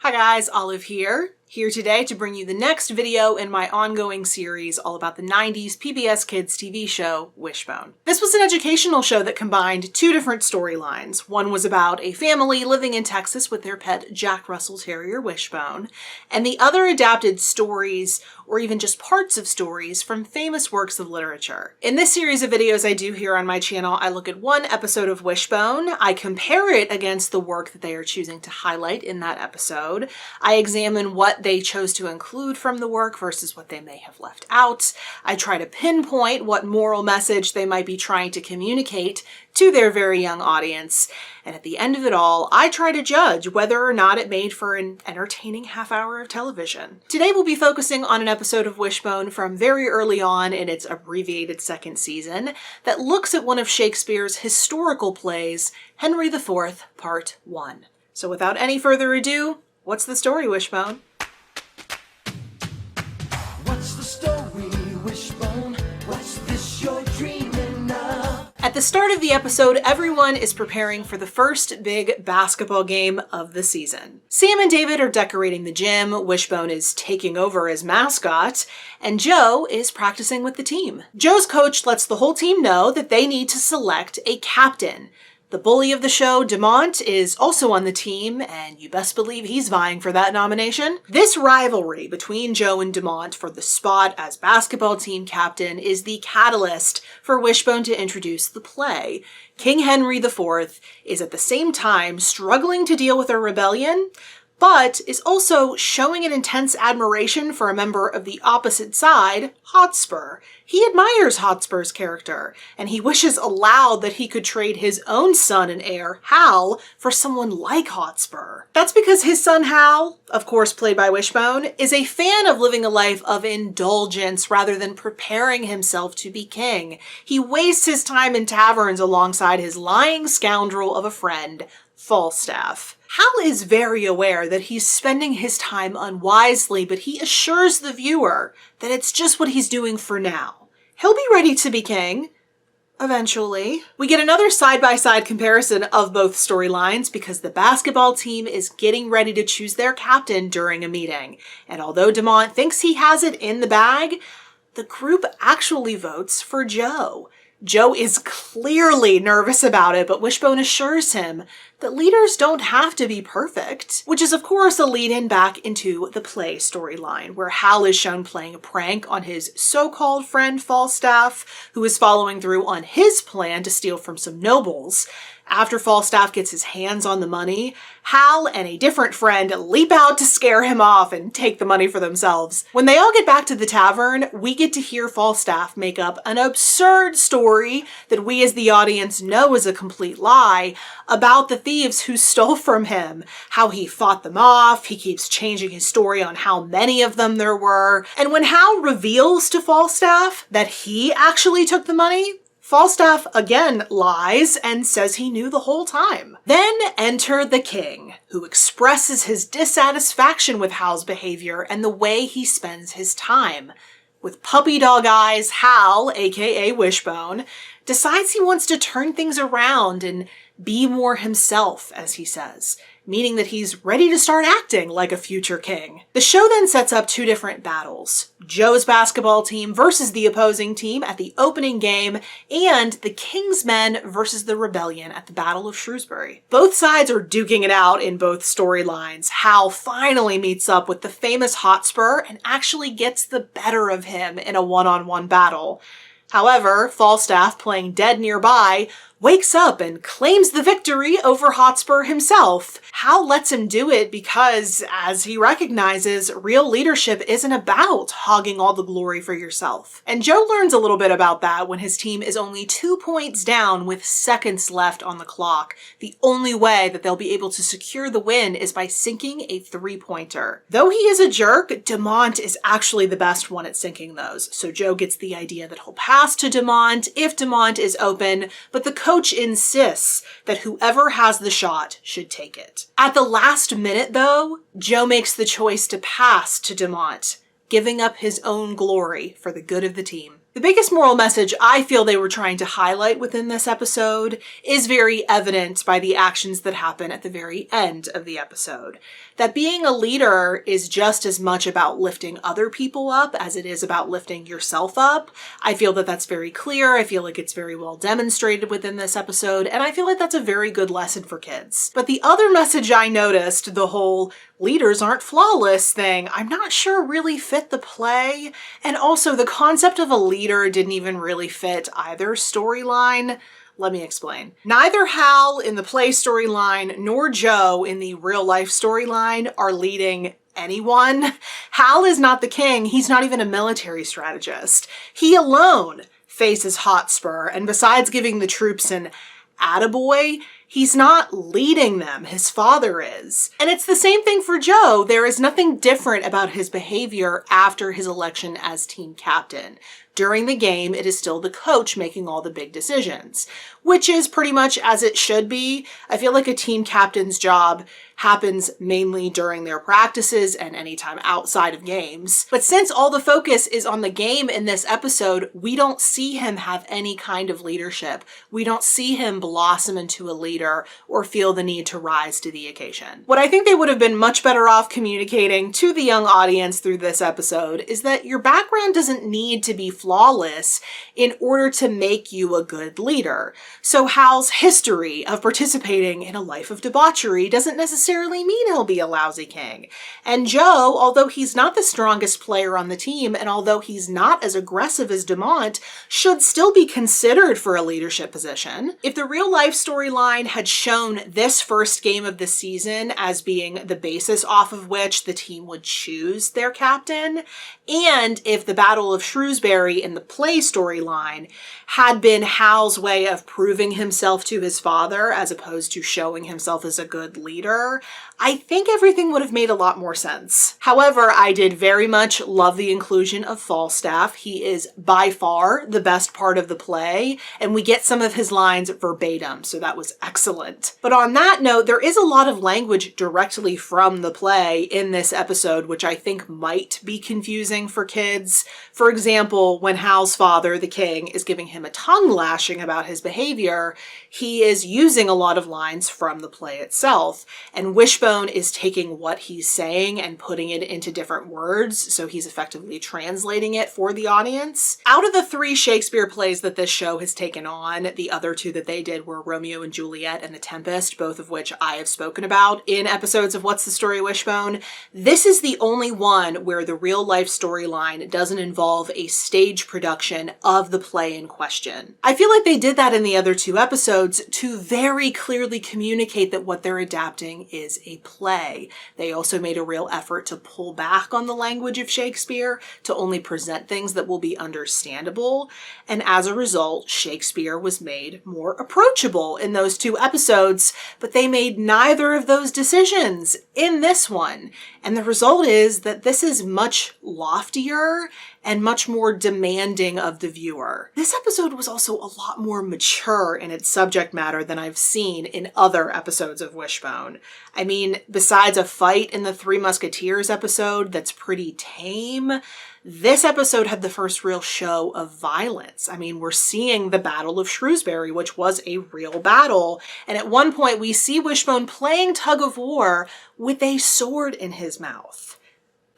Hi guys, Olive here today to bring you the next video in my ongoing series all about the 90s PBS Kids TV show, Wishbone. This was an educational show that combined two different storylines. One was about a family living in Texas with their pet Jack Russell Terrier, Wishbone, and the other adapted stories or even just parts of stories from famous works of literature. In this series of videos I do here on my channel, I look at one episode of Wishbone, I compare it against the work that they are choosing to highlight in that episode, I examine what they chose to include from the work versus what they may have left out. I try to pinpoint what moral message they might be trying to communicate to their very young audience. And at the end of it all, I try to judge whether or not it made for an entertaining half hour of television. Today we'll be focusing on an episode of Wishbone from very early on in its abbreviated second season that looks at one of Shakespeare's historical plays, Henry IV, Part 1. So without any further ado, what's the story, Wishbone? What's the story, Wishbone? What's this you're dreaming of? At the start of the episode, everyone is preparing for the first big basketball game of the season. Sam and David are decorating the gym, Wishbone is taking over as mascot, and Joe is practicing with the team. Joe's coach lets the whole team know that they need to select a captain. The bully of the show, Demont, is also on the team, and you best believe he's vying for that nomination. This rivalry between Joe and Demont for the spot as basketball team captain is the catalyst for Wishbone to introduce the play. King Henry IV is at the same time struggling to deal with a rebellion, but is also showing an intense admiration for a member of the opposite side, Hotspur. He admires Hotspur's character, and he wishes aloud that he could trade his own son and heir, Hal, for someone like Hotspur. That's because his son Hal, of course played by Wishbone, is a fan of living a life of indulgence rather than preparing himself to be king. He wastes his time in taverns alongside his lying scoundrel of a friend, Falstaff. Hal is very aware that he's spending his time unwisely, but he assures the viewer that it's just what he's doing for now. He'll be ready to be king. Eventually. We get another side-by-side comparison of both storylines because the basketball team is getting ready to choose their captain during a meeting. And although Demont thinks he has it in the bag, the group actually votes for Joe. Joe is clearly nervous about it, but Wishbone assures him that leaders don't have to be perfect, which is of course a lead-in back into the play storyline, where Hal is shown playing a prank on his so-called friend Falstaff, who is following through on his plan to steal from some nobles. After Falstaff gets his hands on the money, Hal and a different friend leap out to scare him off and take the money for themselves. When they all get back to the tavern, we get to hear Falstaff make up an absurd story that we as the audience know is a complete lie about the thieves who stole from him, how he fought them off, he keeps changing his story on how many of them there were, and when Hal reveals to Falstaff that he actually took the money, Falstaff again lies and says he knew the whole time. Then enter the king, who expresses his dissatisfaction with Hal's behavior and the way he spends his time. With puppy dog eyes, Hal, aka Wishbone, decides he wants to turn things around and be more himself, as he says, meaning that he's ready to start acting like a future king. The show then sets up two different battles: Joe's basketball team versus the opposing team at the opening game, and the King's Men versus the Rebellion at the Battle of Shrewsbury. Both sides are duking it out in both storylines. Hal finally meets up with the famous Hotspur and actually gets the better of him in a one-on-one battle. However, Falstaff, playing dead nearby, wakes up and claims the victory over Hotspur himself. Hal lets him do it because, as he recognizes, real leadership isn't about hogging all the glory for yourself. And Joe learns a little bit about that when his team is only 2 points down with seconds left on the clock. The only way that they'll be able to secure the win is by sinking a three-pointer. Though he is a jerk, Demont is actually the best one at sinking those, so Joe gets the idea that he'll pass to Demont if Demont is open, but the coach insists that whoever has the shot should take it. At the last minute, though, Joe makes the choice to pass to Demont, giving up his own glory for the good of the team. The biggest moral message I feel they were trying to highlight within this episode is very evident by the actions that happen at the very end of the episode. That being a leader is just as much about lifting other people up as it is about lifting yourself up. I feel that that's very clear. I feel like it's very well demonstrated within this episode, and I feel like that's a very good lesson for kids. But the other message I noticed, the whole leaders aren't flawless thing, I'm not sure really fit the play. And also the concept of a leader didn't even really fit either storyline. Let me explain. Neither Hal in the play storyline nor Joe in the real life storyline are leading anyone. Hal is not the king. He's not even a military strategist. He alone faces Hotspur, and besides giving the troops an attaboy, he's not leading them. His father is. And it's the same thing for Joe. There is nothing different about his behavior after his election as team captain. During the game, it is still the coach making all the big decisions, which is pretty much as it should be. I feel like a team captain's job happens mainly during their practices and anytime outside of games. But since all the focus is on the game in this episode, we don't see him have any kind of leadership. We don't see him blossom into a leader or feel the need to rise to the occasion. What I think they would have been much better off communicating to the young audience through this episode is that your background doesn't need to be flawless in order to make you a good leader. So Hal's history of participating in a life of debauchery doesn't necessarily mean he'll be a lousy king. And Joe, although he's not the strongest player on the team, and although he's not as aggressive as Dumont, should still be considered for a leadership position. If the real life storyline had shown this first game of the season as being the basis off of which the team would choose their captain, and if the Battle of Shrewsbury in the play storyline had been Hal's way of proving himself to his father as opposed to showing himself as a good leader, I think everything would have made a lot more sense. However, I did very much love the inclusion of Falstaff. He is by far the best part of the play, and we get some of his lines verbatim, so that was excellent. But on that note, there is a lot of language directly from the play in this episode, which I think might be confusing for kids. For example, when Hal's father, the king, is giving him a tongue lashing about his behavior, he is using a lot of lines from the play itself, and Wishbone is taking what he's saying and putting it into different words, so he's effectively translating it for the audience. Out of the 3 Shakespeare plays that this show has taken on, the other 2 that they did were Romeo and Juliet and The Tempest, both of which I have spoken about in episodes of What's the Story Wishbone. This is the only one where the real life storyline doesn't involve a stage production of the play in question. I feel like they did that in the other 2 episodes to very clearly communicate that what they're adapting is a play. They also made a real effort to pull back on the language of Shakespeare to only present things that will be understandable, and as a result, Shakespeare was made more approachable in those 2 episodes, but they made neither of those decisions in this one. And the result is that this is much loftier and much more demanding of the viewer. This episode was also a lot more mature in its subject matter than I've seen in other episodes of Wishbone. I mean, besides a fight in the Three Musketeers episode that's pretty tame, this episode had the first real show of violence. I mean, we're seeing the Battle of Shrewsbury, which was a real battle. And at one point we see Wishbone playing tug of war with a sword in his mouth.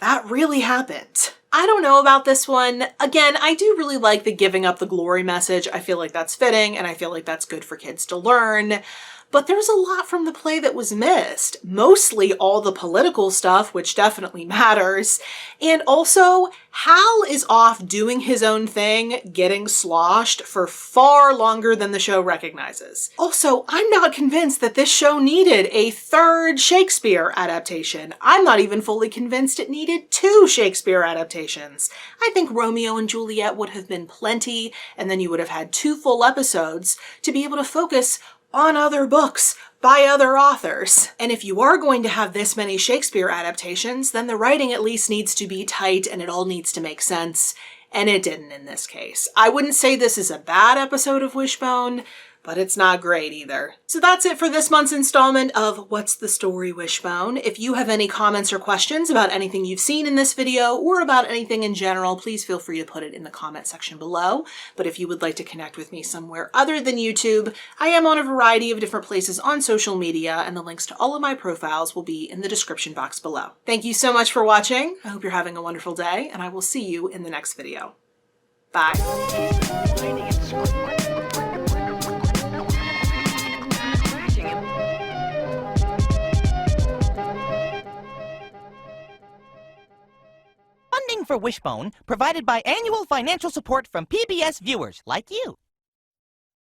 That really happened. I don't know about this one. Again, I do really like the giving up the glory message. I feel like that's fitting, and I feel like that's good for kids to learn. But there's a lot from the play that was missed. Mostly all the political stuff, which definitely matters. And also, Hal is off doing his own thing, getting sloshed for far longer than the show recognizes. Also, I'm not convinced that this show needed a 3rd Shakespeare adaptation. I'm not even fully convinced it needed 2 Shakespeare adaptations. I think Romeo and Juliet would have been plenty, and then you would have had 2 full episodes to be able to focus on other books by other authors. And if you are going to have this many Shakespeare adaptations, then the writing at least needs to be tight and it all needs to make sense, and it didn't in this case. I wouldn't say this is a bad episode of Wishbone, but it's not great either. So that's it for this month's installment of What's the Story, Wishbone? If you have any comments or questions about anything you've seen in this video or about anything in general, please feel free to put it in the comment section below. But if you would like to connect with me somewhere other than YouTube, I am on a variety of different places on social media, and the links to all of my profiles will be in the description box below. Thank you so much for watching. I hope you're having a wonderful day, and I will see you in the next video. Bye. Funding for Wishbone provided by annual financial support from PBS viewers like you.